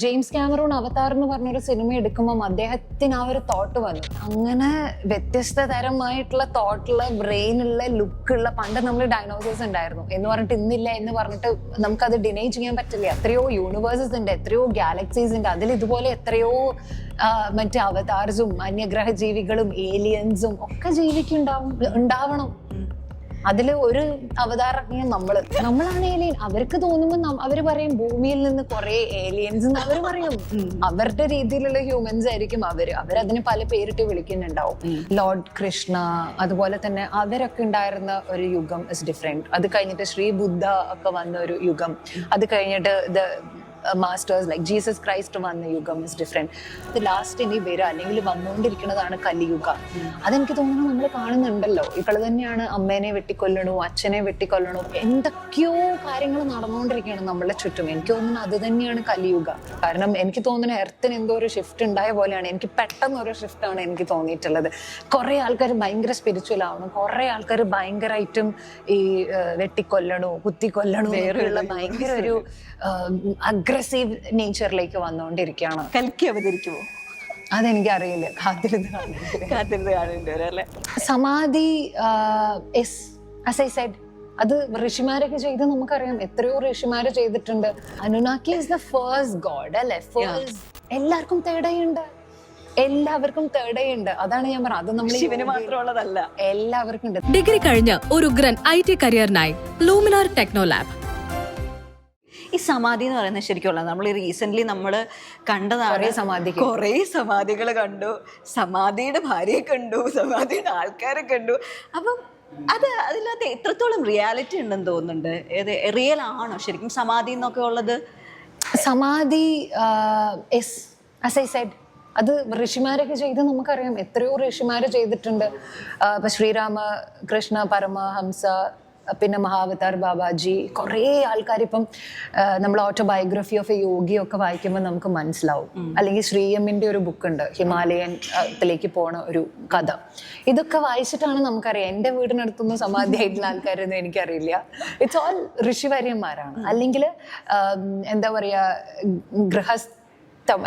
James Cameron അവതാർ എന്ന് പറഞ്ഞൊരു cinema എടുക്കുമ്പോൾ അദ്ദേഹത്തിന് ആ ഒരു തോട്ട് വന്നു. അങ്ങനെ വ്യത്യസ്ത തരമായിട്ടുള്ള തോട്ടുള്ള ബ്രെയിനുള്ള ലുക്കുള്ള പണ്ട് നമ്മൾ ഡൈനോസേഴ്സ് ഉണ്ടായിരുന്നു എന്ന് പറഞ്ഞിട്ട് ഇന്നില്ല എന്ന് പറഞ്ഞിട്ട് നമുക്കത് ഡിനൈ ചെയ്യാൻ പറ്റില്ല. എത്രയോ യൂണിവേഴ്സസ് ഉണ്ട്, എത്രയോ ഗാലക്സീസ് ഉണ്ട്, അതിൽ ഇതുപോലെ എത്രയോ മറ്റേ അവതാർസും അന്യഗ്രഹ ജീവികളും ഏലിയൻസും ഒക്കെ ഉണ്ടാവണം. അതില് ഒരു അവതാരജ്ഞ നമ്മളാണ് ഏലിയൻ. അവർക്ക് തോന്നുമ്പോൾ അവര് പറയും ഭൂമിയിൽ നിന്ന് കുറെ ഏലിയൻസ് എന്ന് അവർ പറയും. അവരുടെ രീതിയിലുള്ള ഹ്യൂമൻസ് ആയിരിക്കും അവരതിന് പല പേരിട്ട് വിളിക്കുന്നുണ്ടാവും. ലോർഡ് കൃഷ്ണ, അതുപോലെ തന്നെ അവരൊക്കെ ഉണ്ടായിരുന്ന ഒരു യുഗം ഇസ് ഡിഫറെന്റ്. അത് കഴിഞ്ഞിട്ട് ശ്രീ ബുദ്ധ ഒക്കെ വന്ന ഒരു യുഗം, അത് കഴിഞ്ഞിട്ട് മാസ്റ്റേഴ്സ് ലൈക്ക് ജീസസ് ക്രൈസ്റ്റ് വന്ന യുഗം ഇസ് ഡിഫറെന്റ്. അത് ലാസ്റ്റ് ഇനി വരിക അല്ലെങ്കിൽ വന്നുകൊണ്ടിരിക്കുന്നതാണ് കലിയുഗ. അതെനിക്ക് തോന്നുന്നു നമ്മൾ കാണുന്നുണ്ടല്ലോ. ഇപ്പോൾ തന്നെയാണ് അമ്മേനെ വെട്ടിക്കൊല്ലണു, അച്ഛനെ വെട്ടിക്കൊല്ലണു, എന്തൊക്കെയോ കാര്യങ്ങൾ നടന്നുകൊണ്ടിരിക്കുകയാണ് നമ്മളെ ചുറ്റും. എനിക്ക് തോന്നുന്നു അത് തന്നെയാണ് കലിയുഗ. കാരണം എനിക്ക് തോന്നുന്നു എർത്തിന് എന്തോ ഒരു ഷിഫ്റ്റ് ഉണ്ടായ പോലെയാണ്. എനിക്ക് പെട്ടെന്നൊരു ഷിഫ്റ്റാണ് എനിക്ക് തോന്നിയിട്ടുള്ളത്. കുറെ ആൾക്കാർ ഭയങ്കര സ്പിരിച്വൽ ആവണം, കുറെ ആൾക്കാർ ഭയങ്കരമായിട്ടും ഈ വെട്ടിക്കൊല്ലണു, കുത്തിക്കൊല്ലണു വേറെയുള്ള ഭയങ്കര ഒരു അഗ്രസീവ് നേച്ചറിലേക്ക് വന്നുകൊണ്ടിരിക്കുകയാണ്. കൽക്കി അവതരിക്കുമോ? അതെനിക്കറിയില്ല, കാത്തിരുന്ന് കാണേണ്ടി. സമാധി as I said, അത് ഋഷിമാരൊക്കെ ചെയ്ത് നമുക്കറിയാം. എത്രയോ ഋഷിമാര് ചെയ്തിട്ടുണ്ട്. അനുനാക്കി ഇസ് ദ ഫസ്റ്റ് ഗോഡ് അല്ലെ? എല്ലാവർക്കും തേടയുണ്ട്, എല്ലാവർക്കും തേടയുണ്ട്. അതാണ് ഞാൻ പറഞ്ഞത്. അത് നമ്മൾ ശിവന് മാത്രമുള്ളതല്ല, എല്ലാവർക്കും ഉണ്ട്. ഡിഗ്രി കഴിഞ്ഞ് ഒരു ഉഗ്രൻ IT കരിയറിനായി ലൂമിനാർ ടെക്നോ ലാബ്. ഈ സമാധി എന്ന് പറയുന്നത് ശരിക്കുള്ള നമ്മൾ റീസെന്റ് നമ്മൾ കണ്ടതാണ്. കുറേ സമാധികൾ കണ്ടു, സമാധിയുടെ ഭാര്യയെ കണ്ടു, സമാധിയുടെ ആൾക്കാരെ കണ്ടു. അപ്പം അതിനകത്ത് എത്രത്തോളം റിയാലിറ്റി ഉണ്ടെന്ന് തോന്നുന്നുണ്ട്? റിയൽ ആണോ ശരിക്കും സമാധി എന്നൊക്കെ ഉള്ളത്? സമാധി as I said, അത് ഋഷിമാരൊക്കെ ചെയ്ത് നമുക്കറിയാം. എത്രയോ ഋഷിമാര് ചെയ്തിട്ടുണ്ട്. ഇപ്പൊ ശ്രീരാമ കൃഷ്ണ പരമഹംസ, പിന്നെ മഹാവതാർ ബാബാജി, കുറേ ആൾക്കാർ. ഇപ്പം നമ്മൾ ഓട്ടോബയോഗ്രഫി ഓഫ് എ യോഗി ഒക്കെ വായിക്കുമ്പോൾ നമുക്ക് മനസ്സിലാവും. അല്ലെങ്കിൽ ശ്രീയമ്മിൻ്റെ ഒരു ബുക്കുണ്ട്, ഹിമാലയത്തിലേക്ക് പോണ ഒരു കഥ. ഇതൊക്കെ വായിച്ചിട്ടാണ് നമുക്കറിയാം. എൻ്റെ വീടിനടുത്തൊന്നും സമാധിയായിട്ടുള്ള ആൾക്കാരൊന്നും എനിക്കറിയില്ല. ഇറ്റ്സ് ഓൾ ഋഷിവര്യന്മാരാണ്. അല്ലെങ്കിൽ എന്താ പറയുക,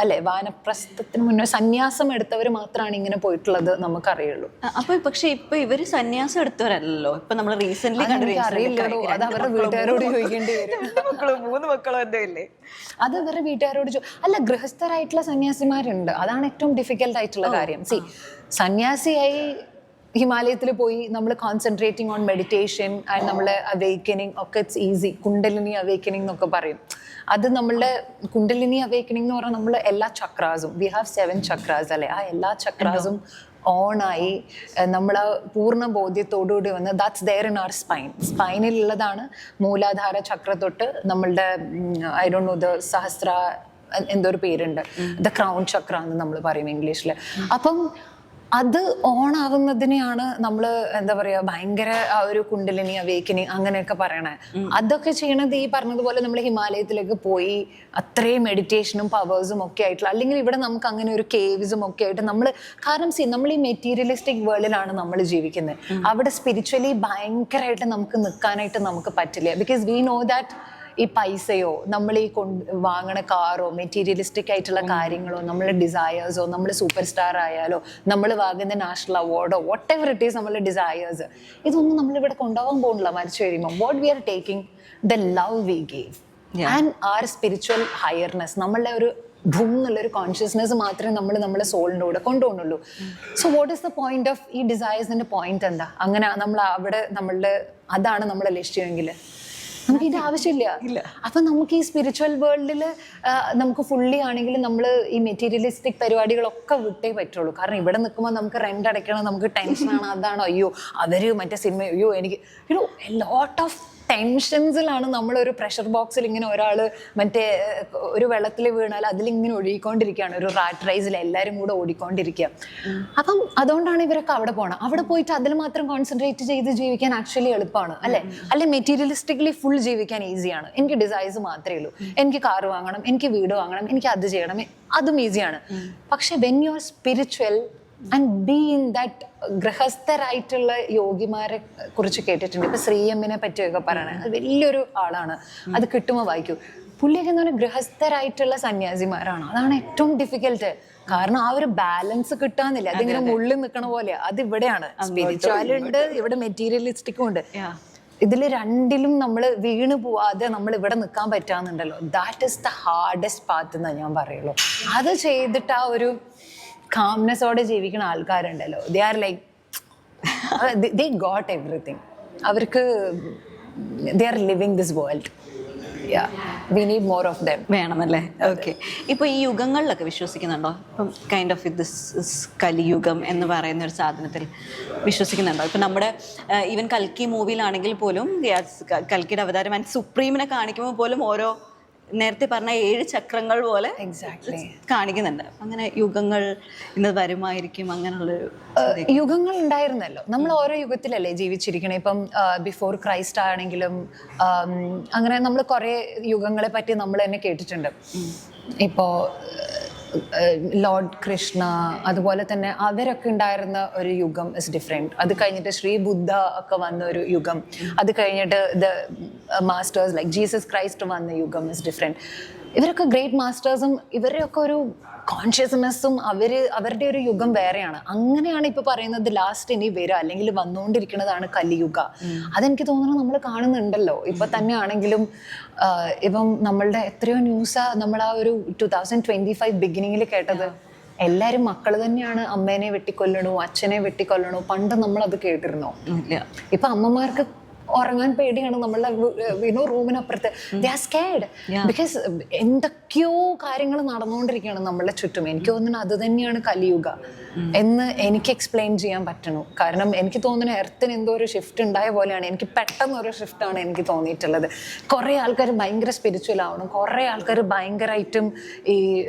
അല്ലെ, വാനപ്രസ്ഥത്തിന് മുന്നേ സന്യാസം എടുത്തവർ മാത്രമാണ് ഇങ്ങനെ പോയിട്ടുള്ളത് നമുക്കറിയുള്ളൂ. അപ്പൊ പക്ഷെ ഇപ്പൊ ഇവര് സന്യാസം എടുത്തവരല്ലോ. ഇപ്പൊ നമ്മൾ റീസെന്റ് അറിയില്ലല്ലോ, അത് അവരുടെ വീട്ടുകാരോട് ചോദിക്കേണ്ടി വരും. 3 മക്കളോ എന്തോ ഇല്ലേ? അത് അവരുടെ വീട്ടുകാരോട് അല്ല, ഗൃഹസ്ഥരായിട്ടുള്ള സന്യാസിമാരുണ്ട്. അതാണ് ഏറ്റവും ഡിഫിക്കൽട്ട് ആയിട്ടുള്ള കാര്യം. സന്യാസിയായി ഹിമാലയത്തിൽ പോയി നമ്മൾ കോൺസെൻട്രേറ്റിംഗ് ഓൺ മെഡിറ്റേഷൻ ആൻഡ് നമ്മളെ അവേക്കനിങ് ഒക്കെ ഇറ്റ്സ് ഈസി. കുണ്ടലിനി അവേക്കനിങ് എന്നൊക്കെ പറയും. അത് നമ്മളുടെ കുണ്ടലിനി അവേക്കനിങ് എന്ന് പറഞ്ഞാൽ നമ്മൾ എല്ലാ ചക്രാസും, വി ഹാവ് 7 ചക്രാസ് അല്ലെ, ആ എല്ലാ ചക്രാസും ഓണായി നമ്മൾ പൂർണ്ണ ബോധ്യത്തോടുകൂടി വന്ന് that's there in our സ്പൈനിലുള്ളതാണ്. Muladhara ചക്ര തൊട്ട് നമ്മളുടെ ഐ ഡോണ്ട് നോ ദ സഹസ്ര എന്തോ ഒരു പേരുണ്ട്, ദ ക്രൗൺ ചക്ര എന്ന് നമ്മൾ പറയും ഇംഗ്ലീഷിൽ. അപ്പം അത് ഓണാവുന്നതിനെയാണ് നമ്മൾ എന്താ പറയുക ഭയങ്കര ആ ഒരു കുണ്ടലിനി അവേക്കനിങ് അങ്ങനെയൊക്കെ പറയണേ. അതൊക്കെ ചെയ്യണത് ഈ പറഞ്ഞതുപോലെ നമ്മൾ ഹിമാലയത്തിലേക്ക് പോയി അത്രയും മെഡിറ്റേഷനും പവേഴ്സും ഒക്കെ ആയിട്ടുള്ള, അല്ലെങ്കിൽ ഇവിടെ നമുക്ക് അങ്ങനെ ഒരു കേവ്സും ഒക്കെ ആയിട്ട് നമ്മൾ, കാരണം നമ്മൾ ഈ മെറ്റീരിയലിസ്റ്റിക് വേൾഡിലാണ് നമ്മൾ ജീവിക്കുന്നത്. അവിടെ സ്പിരിച്വലി ഭയങ്കരമായിട്ട് നമുക്ക് നിൽക്കാനായിട്ട് നമുക്ക് പറ്റില്ല. ബിക്കോസ് വി നോ ദാറ്റ് ഈ പൈസയോ നമ്മൾ ഈ വാങ്ങണ കാറോ മെറ്റീരിയലിസ്റ്റിക് ആയിട്ടുള്ള കാര്യങ്ങളോ നമ്മളെ ഡിസയേഴ്സോ, നമ്മൾ സൂപ്പർ സ്റ്റാർ ആയാലോ, നമ്മൾ വാങ്ങുന്ന നാഷണൽ അവാർഡോ, വാട്ട് എവർ ഇറ്റ് ഈസ് നമ്മളുടെ ഡിസയേഴ്സ്, ഇതൊന്നും നമ്മളിവിടെ കൊണ്ടുപോകാൻ പോകുന്നില്ല. മരിച്ചു കഴിയുമ്പോൾ what we are taking the love we gave and our spiritual higherness, നമ്മളുടെ ഒരു ഭൂം എന്നുള്ളൊരു കോൺഷ്യസ്നെസ് മാത്രമേ നമ്മളെ സോളിൻ്റെ കൂടെ കൊണ്ടുപോകുന്നുള്ളൂ. So what is the point of ഈ ഡിസയേഴ്സിന്റെ പോയിന്റ് എന്താ? അങ്ങനെ നമ്മൾ അവിടെ നമ്മളുടെ അതാണ് നമ്മളെ ലക്ഷ്യമെങ്കിൽ നമുക്ക് ഇത് ആവശ്യമില്ല. അപ്പൊ നമുക്ക് ഈ സ്പിരിച്വൽ വേൾഡിൽ നമുക്ക് ഫുള്ളി ആണെങ്കിൽ നമ്മൾ ഈ മെറ്റീരിയലിസ്റ്റിക് പരിപാടികളൊക്കെ വിട്ടേ പറ്റുള്ളൂ. കാരണം ഇവിടെ നിൽക്കുമ്പോൾ നമുക്ക് റെന്റ് അടയ്ക്കണം, നമുക്ക് ടെൻഷനാണ്, അതാണോ, അയ്യോ അവര് മറ്റേ സിനിമ, അയ്യോ എനിക്ക് ലോട്ട് ഓഫ് ടെൻഷൻസിലാണ്. നമ്മളൊരു പ്രഷർ ബോക്സിൽ ഇങ്ങനെ ഒരാൾ മറ്റേ ഒരു വെള്ളത്തിൽ വീണാൽ അതിലിങ്ങനെ ഒഴുകിക്കൊണ്ടിരിക്കുകയാണ്, ഒരു റാറ്റ് റൈസിൽ എല്ലാവരും കൂടെ ഓടിക്കൊണ്ടിരിക്കുക. അപ്പം അതുകൊണ്ടാണ് ഇവരൊക്കെ അവിടെ പോകണം. അവിടെ പോയിട്ട് അതിൽ മാത്രം കോൺസെൻട്രേറ്റ് ചെയ്ത് ജീവിക്കാൻ ആക്ച്വലി എളുപ്പമാണ് അല്ലെ മെറ്റീരിയലിസ്റ്റിക്കലി ഫുൾ ജീവിക്കാൻ ഈസിയാണ്. എനിക്ക് ഡിസൈസ് മാത്രമേ ഉള്ളൂ, എനിക്ക് കാറ് വാങ്ങണം, എനിക്ക് വീട് വാങ്ങണം, എനിക്ക് അത് ചെയ്യണം, അതും ഈസിയാണ്. പക്ഷെ when you are spiritual and be in that, ഗൃഹസ്ഥരായിട്ടുള്ള യോഗിമാരെ കുറിച്ച് കേട്ടിട്ടുണ്ട്. ഇപ്പൊ ശ്രീയമ്മിനെ പറ്റിയൊക്കെ പറയണേ, അത് വലിയൊരു ആളാണ്. അത് കിട്ടുമ്പോൾ വായിക്കൂ. പുള്ളിയൊക്കെ എന്ന് പറഞ്ഞാൽ ഗൃഹസ്ഥരായിട്ടുള്ള സന്യാസിമാരാണ്. അതാണ് ഏറ്റവും ഡിഫിക്കൽട്ട്. കാരണം ആ ഒരു ബാലൻസ് കിട്ടാന്നില്ല. അതിങ്ങനെ മുള്ളിൽ നിൽക്കണ പോലെ. അത് ഇവിടെയാണ്. സ്പിരിച്വാലും ഉണ്ട്, ഇവിടെ മെറ്റീരിയലിസ്റ്റിക്കും ഉണ്ട്. ഇതിൽ രണ്ടിലും നമ്മൾ വീണ് പോവാതെ നമ്മൾ ഇവിടെ നിൽക്കാൻ പറ്റാന്നുണ്ടല്ലോ. That is the hardest path എന്നാ ഞാൻ പറയുള്ളൂ. അത് ചെയ്തിട്ട് ആ ഒരു കാംനെസ്സോടെ ജീവിക്കുന്ന ആൾക്കാരുണ്ടല്ലോ, they are like they got everything. അവർക്ക് they are living this world. We need more of them. വേണമല്ലേ? ഓക്കെ. ഇപ്പോൾ ഈ യുഗങ്ങളിലൊക്കെ വിശ്വസിക്കുന്നുണ്ടോ? ഇപ്പം കൈൻഡ് ഓഫ് ദിസ് കലിയുഗം എന്ന് പറയുന്ന ഒരു സാധനത്തിൽ വിശ്വസിക്കുന്നുണ്ടോ? ഇപ്പം നമ്മുടെ ഈവൻ കൽക്കി മൂവിയിലാണെങ്കിൽ പോലും കൽക്കിയുടെ അവതാരം ആൻഡ് സുപ്രീമിനെ കാണിക്കുമ്പോൾ പോലും ഓരോ നേരത്തെ പറഞ്ഞ 7 ചക്രങ്ങൾ പോലെ കാണിക്കുന്നുണ്ട്. അങ്ങനെ യുഗങ്ങൾ ഇന്ന് വരുമായിരിക്കും, അങ്ങനെയുള്ളൊരു യുഗങ്ങൾ ഉണ്ടായിരുന്നല്ലോ. നമ്മൾ ഓരോ യുഗത്തിലല്ലേ ജീവിച്ചിരിക്കണേ. ഇപ്പം ബിഫോർ ക്രൈസ്റ്റ് ആണെങ്കിലും അങ്ങനെ നമ്മൾ കുറേ യുഗങ്ങളെ പറ്റി നമ്മൾ തന്നെ കേട്ടിട്ടുണ്ട്. ഇപ്പോ ലോർഡ് കൃഷ്ണ, അതുപോലെ തന്നെ അവരൊക്കെ ഉണ്ടായിരുന്ന ഒരു യുഗം ഇസ് ഡിഫറെൻറ്റ്. അത് കഴിഞ്ഞിട്ട് ശ്രീ ബുദ്ധ ഒക്കെ വന്ന ഒരു യുഗം, അത് കഴിഞ്ഞിട്ട് the masters like Jesus Christ വന്ന യുഗം ഇസ് ഡിഫറെൻറ്റ്. ഇവരൊക്കെ ഗ്രേറ്റ് മാസ്റ്റേഴ്സും ഇവരുടെയൊക്കെ ഒരു കോൺഷ്യസ്നെസ്സും അവരുടെ ഒരു യുഗം വേറെയാണ്. അങ്ങനെയാണ് ഇപ്പൊ പറയുന്നത് ലാസ്റ്റ് ഇനി വരിക അല്ലെങ്കിൽ വന്നുകൊണ്ടിരിക്കുന്നതാണ് കലിയുഗ. അതെനിക്ക് തോന്നുന്നു നമ്മൾ കാണുന്നുണ്ടല്ലോ. ഇപ്പൊ തന്നെ ആണെങ്കിലും ഇപ്പം നമ്മളുടെ എത്രയോ ന്യൂസാ നമ്മൾ ആ ഒരു 2025 ബിഗിനിങ്ങിൽ കേട്ടത്. എല്ലാരും മക്കള് തന്നെയാണ് അമ്മേനെ വെട്ടിക്കൊല്ലണു, അച്ഛനെ വെട്ടിക്കൊല്ലണു. പണ്ട് നമ്മളത് കേട്ടിരുന്നോ? ഇപ്പൊ അമ്മമാർക്ക് ഉറങ്ങാൻ പേടിയാണ്. നമ്മളുടെ റൂമിനപ്പുറത്ത് ദേ ആർ സ്കേർഡ് ബിക്കോസ് എന്തൊക്കെയോ കാര്യങ്ങൾ നടന്നുകൊണ്ടിരിക്കുകയാണ് നമ്മളുടെ ചുറ്റും. എനിക്ക് തോന്നുന്നു അത് തന്നെയാണ് കലിയുഗ എന്ന് എനിക്ക് എക്സ്പ്ലെയിൻ ചെയ്യാൻ പറ്റണു. കാരണം എനിക്ക് തോന്നുന്നു എർത്തിന് എന്തോ ഒരു ഷിഫ്റ്റ് ഉണ്ടായ പോലെയാണ്. എനിക്ക് പെട്ടെന്ന് ഒരു ഷിഫ്റ്റാണ് എനിക്ക് തോന്നിയിട്ടുള്ളത്. കുറേ ആൾക്കാർ ഭയങ്കര സ്പിരിച്വൽ ആവണം, കുറേ ആൾക്കാർ ഭയങ്കരമായിട്ടും ഈ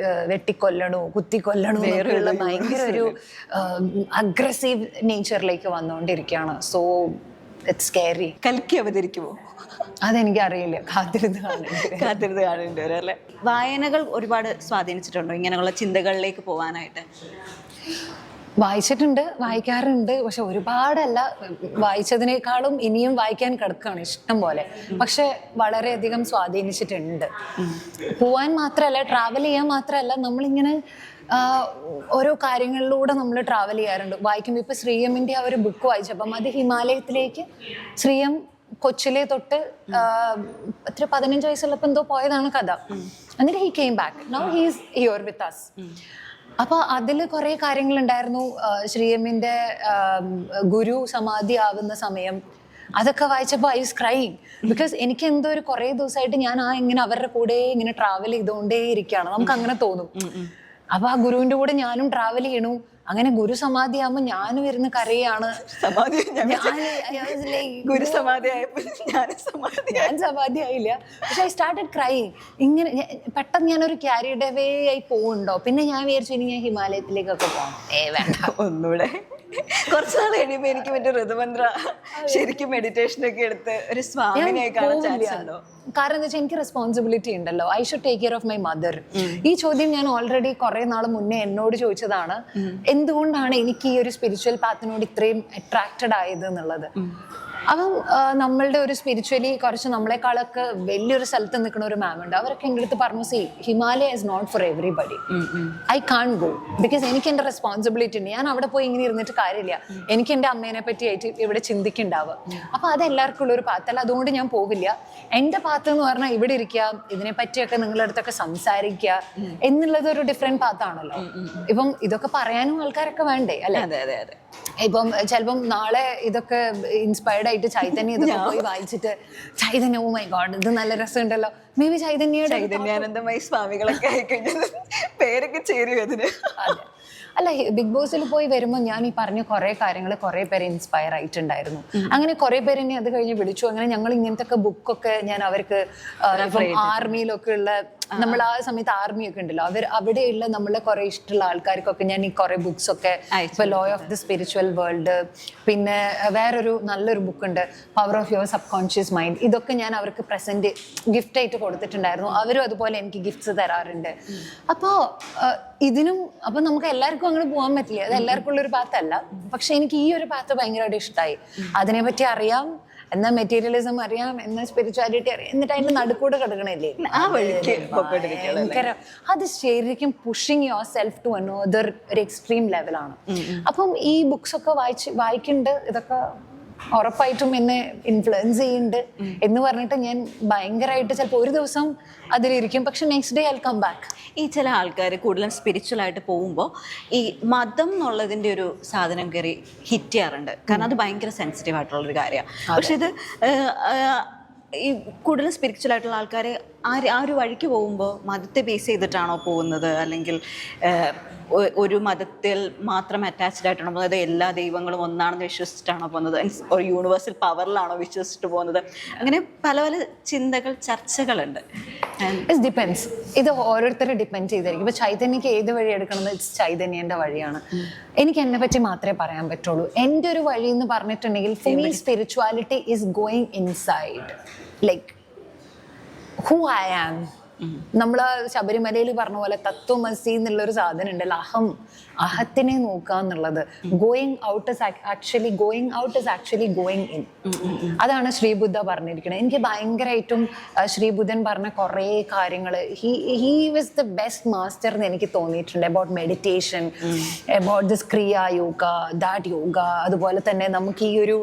വെട്ടിക്കൊല്ലണു, കുത്തിക്കൊല്ലണു എന്നൊക്കെയുള്ള ഭയങ്കര ഒരു അഗ്രസീവ് നേച്ചറിലേക്ക് വന്നുകൊണ്ടിരിക്കുകയാണ്. So it's scary. കൽക്കി അവതരിക്കുമോ? അതെനിക്ക് അറിയില്ല. കാത്തിരുന്ന് കാണേണ്ടി വരും അല്ലേ? വായനകൾ ഒരുപാട് സ്വാധീനിച്ചിട്ടുണ്ടോ ഇങ്ങനെയുള്ള ചിന്തകളിലേക്ക് പോകാനായിട്ട്? വായിച്ചിട്ടുണ്ട്, വായിക്കാറുണ്ട്. പക്ഷെ ഒരുപാടല്ല, വായിച്ചതിനേക്കാളും ഇനിയും വായിക്കാൻ കിടക്കുകയാണ് ഇഷ്ടം പോലെ. പക്ഷെ വളരെയധികം സ്വാധീനിച്ചിട്ടുണ്ട്. പോവാൻ മാത്രമല്ല, ട്രാവൽ ചെയ്യാൻ മാത്രമല്ല, നമ്മളിങ്ങനെ ഓരോ കാര്യങ്ങളിലൂടെ നമ്മൾ ട്രാവൽ ചെയ്യാറുണ്ട്. വായിക്കുമ്പോൾ ഇപ്പൊ ശ്രീയമ്മിന്റെ ആ ഒരു ബുക്ക് വായിച്ചപ്പം അത് ഹിമാലയത്തിലേക്ക് ശ്രീയം കൊച്ചിലെ തൊട്ട് എത്ര 15 വയസ്സുള്ളപ്പോൾ എന്തോ പോയതാണ് കഥ. എന്നിട്ട് he came back. Now he is here with us. അപ്പൊ അതില് കുറെ കാര്യങ്ങളുണ്ടായിരുന്നു. ശ്രീയമ്മിന്റെ ഗുരു സമാധി ആവുന്ന സമയം അതൊക്കെ വായിച്ചപ്പോൾ ഐ വാസ് ക്രൈയിങ്. ബിക്കോസ് എനിക്ക് എന്തോ ഒരു കുറേ ദിവസമായിട്ട് ഞാൻ ഇങ്ങനെ അവരുടെ കൂടെ ഇങ്ങനെ ട്രാവൽ ചെയ്തുകൊണ്ടേ ഇരിക്കുകയാണ്. നമുക്ക് അങ്ങനെ തോന്നും. അപ്പൊ ആ ഗുരുവിന്റെ കൂടെ ഞാനും ട്രാവൽ ചെയ്യണു. അങ്ങനെ ഗുരു സമാധി ആകുമ്പോ ഞാനും ഇരുന്ന് കരയാണ്. ഞാൻ സമാധി ആയില്ല, പക്ഷെ ഐ സ്റ്റാർട്ടഡ് ക്രൈയിങ്. ഇങ്ങനെ പെട്ടെന്ന് ഞാനൊരു ക്യാരിഡ് അവേ ആയി പോകുന്നുണ്ടോ. പിന്നെ ഞാൻ വിചാരിച്ചു ഇനി ഞാൻ ഹിമാലയത്തിലേക്കൊക്കെ പോകണം. വേണ്ട, ഒന്നുകൂടെ കുറച്ച് നാൾ കഴിയുമ്പോ എനിക്ക് മറ്റേ ഋതുമന്ത്ര ശരിക്കും മെഡിറ്റേഷൻ ഒക്കെ എടുത്ത് ഒരു സ്വാമിനിയായി കാണാൻ ചാൻസ് ഉണ്ടോ? കാരണം എന്താ വെച്ചാൽ എനിക്ക് റെസ്പോൺസിബിലിറ്റി ഉണ്ടല്ലോ. I should take care of my mother. ഈ ചോദ്യം ഞാൻ ഓൾറെഡി കുറെ നാൾ മുന്നേ എന്നോട് ചോദിച്ചതാണ്. എന്തുകൊണ്ടാണ് എനിക്ക് ഈ ഒരു സ്പിരിച്വൽ പാത്തിനോട് ഇത്രയും അട്രാക്റ്റഡ് ആയത് എന്നുള്ളത്. അപ്പം നമ്മളുടെ ഒരു സ്പിരിച്വലി കുറച്ച് നമ്മളെക്കാളൊക്കെ വലിയൊരു സ്ഥലത്ത് നിൽക്കുന്ന ഒരു മാം ഉണ്ട്. അവരൊക്കെ എൻ്റെ അടുത്ത് പറഞ്ഞു, see Himalaya is not for everybody. I can't go because എനിക്ക് എൻ്റെ റെസ്പോൺസിബിലിറ്റി ഉണ്ട്. ഞാൻ അവിടെ പോയി ഇങ്ങനെ ഇരുന്നിട്ട് കാര്യമില്ല. എനിക്ക് എൻ്റെ അമ്മേനെ പറ്റി ആയിട്ട് ഇവിടെ ചിന്തിക്കുന്നുണ്ടാവുക. അപ്പൊ അത് എല്ലാവർക്കും ഉള്ള ഒരു പാത്തല്ല. അതുകൊണ്ട് ഞാൻ പോവില്ല. എൻ്റെ പാത്ത് എന്ന് പറഞ്ഞാൽ ഇവിടെ ഇരിക്കുക, ഇതിനെ പറ്റിയൊക്കെ നിങ്ങളുടെ അടുത്തൊക്കെ സംസാരിക്കുക എന്നുള്ളത് ഒരു ഡിഫറെന്റ് പാത്താണല്ലോ. ഇപ്പം ഇതൊക്കെ പറയാനും ആൾക്കാരൊക്കെ വേണ്ടേ അല്ലെ? ഇപ്പം ചിലപ്പം നാളെ ഇതൊക്കെ ഇൻസ്പയർഡ് ആയിട്ട് ചൈതന്യ ഇതൊക്കെ പോയി വായിച്ചിട്ട് ചൈതന്യ ഓ മൈ ഗോഡ് ഇത് നല്ല രസമുണ്ടല്ലോ, മേ ബി ചൈതന്യാനന്ദമായി സ്വാമികളൊക്കെ ആയിക്കഴിഞ്ഞത് പേരൊക്കെ ചേരും അതിന്. അല്ല, ബിഗ് ബോസിൽ പോയി വരുമ്പോൾ ഞാൻ ഈ പറഞ്ഞ കുറെ കാര്യങ്ങൾ കുറെ പേര് ഇൻസ്പയർ ആയിട്ടുണ്ടായിരുന്നു. അങ്ങനെ കുറെ പേര് എന്നെ അത് കഴിഞ്ഞ് വിളിച്ചു. അങ്ങനെ ഞങ്ങൾ ഇങ്ങനത്തെ ഒക്കെ ബുക്കൊക്കെ ഞാൻ അവർക്ക് ആർമിയിലൊക്കെ ഉള്ള, നമ്മൾ ആ സമയത്ത് ആർമിയൊക്കെ ഉണ്ടല്ലോ, അവിടെയുള്ള നമ്മളെ കുറെ ഇഷ്ടമുള്ള ആൾക്കാർക്കൊക്കെ ഞാൻ ഈ കുറെ ബുക്സ് ഒക്കെ, ഇപ്പൊ law of the spiritual world, പിന്നെ വേറൊരു നല്ലൊരു ബുക്കുണ്ട് power of your subconscious mind, ഇതൊക്കെ ഞാൻ അവർക്ക് പ്രസന്റ് ഗിഫ്റ്റ് ആയിട്ട് കൊടുത്തിട്ടുണ്ടായിരുന്നു. അവരും അതുപോലെ എനിക്ക് ഗിഫ്റ്റ്സ് തരാറുണ്ട്. അപ്പോൾ ഇതിനും അപ്പൊ നമുക്ക് എല്ലാവർക്കും അങ്ങനെ പോകാൻ പറ്റില്ല, അത് എല്ലാവർക്കും ഉള്ളൊരു പാത്തല്ല. പക്ഷെ എനിക്ക് ഈ ഒരു പാത്ത് ഭയങ്കരമായിട്ട് ഇഷ്ടമായി. അതിനെപ്പറ്റി അറിയാം, എന്നാ മെറ്റീരിയലിസം അറിയാം, എന്നാ സ്പിരിച്വാലിറ്റി അറിയാം, എന്നിട്ട് അതിന്റെ നടുക്കൂടെ കിടക്കണല്ലേ ആ വഴിക്ക് ഭയങ്കര. അത് ശരിക്കും pushing yourself to another ഒരു എക്സ്ട്രീം ലെവലാണ്. അപ്പം ഈ ബുക്സ് ഒക്കെ വായിക്കുന്നുണ്ട്, ഇതൊക്കെ ഉറപ്പായിട്ടും എന്നെ ഇൻഫ്ലുവൻസ് ചെയ്യുന്നുണ്ട് എന്ന് പറഞ്ഞിട്ട് ഞാൻ ഭയങ്കരമായിട്ട് ചിലപ്പോൾ ഒരു ദിവസം അതിലിരിക്കും, പക്ഷെ next day I come back. ഈ ചില ആൾക്കാർ കൂടുതലും സ്പിരിച്വൽ ആയിട്ട് പോകുമ്പോൾ ഈ മതം എന്നുള്ളതിൻ്റെ ഒരു സാധനം കയറി ഹിറ്റ് ചെയ്യാറുണ്ട്. കാരണം അത് ഭയങ്കര സെൻസിറ്റീവ് ആയിട്ടുള്ളൊരു കാര്യമാണ്. പക്ഷെ ഇത് ഈ കൂടുതൽ സ്പിരിച്വൽ ആയിട്ടുള്ള ആൾക്കാർ ആ ഒരു വഴിക്ക് പോകുമ്പോൾ മതത്തെ ബേസ് ചെയ്തിട്ടാണോ പോകുന്നത്, അല്ലെങ്കിൽ ഒരു മതത്തിൽ മാത്രം അറ്റാച്ച്ഡ് ആയിട്ടാണോ പോകുന്നത്, എല്ലാ ദൈവങ്ങളും ഒന്നാണെന്ന് വിശ്വസിച്ചിട്ടാണോ പോകുന്നത്, ഒരു യൂണിവേഴ്സൽ പവറിലാണോ വിശ്വസിച്ചിട്ട് പോകുന്നത്, അങ്ങനെ പല പല ചിന്തകൾ, ചർച്ചകളുണ്ട്. It depends. ഇത് ഓരോരുത്തരെ ഡിപ്പെൻഡ് ചെയ്തായിരിക്കും. ഇപ്പൊ ചൈതന്യക്ക് ഏത് വഴി എടുക്കണമെന്ന് ചൈതന്യന്റെ വഴിയാണ്. എനിക്ക് എന്നെ പറ്റി മാത്രമേ പറയാൻ പറ്റുള്ളൂ. എൻ്റെ ഒരു വഴി എന്ന് പറഞ്ഞിട്ടുണ്ടെങ്കിൽ for me spirituality is going inside, like who I am. നമ്മള് ശബരിമലയിൽ പറഞ്ഞ പോലെ തത്വമസി എന്നുള്ളൊരു സാധനം ഉണ്ടല്ലോ, അഹത്തിനെ നോക്കുക എന്നുള്ളത്. Going out is actually going in. അതാണ് ശ്രീബുദ്ധ പറഞ്ഞിരിക്കുന്നത്. എനിക്ക് ഭയങ്കരമായിട്ടും ശ്രീബുദ്ധൻ പറഞ്ഞ കുറേ കാര്യങ്ങൾ, he was the best master എന്ന് എനിക്ക് തോന്നിയിട്ടുണ്ട്. അബൌട്ട് മെഡിറ്റേഷൻ, അബൌട്ട് ദിസ് ക്രിയ യോഗ, ദാറ്റ് യോഗ. അതുപോലെ തന്നെ നമുക്ക് ഈ ഒരു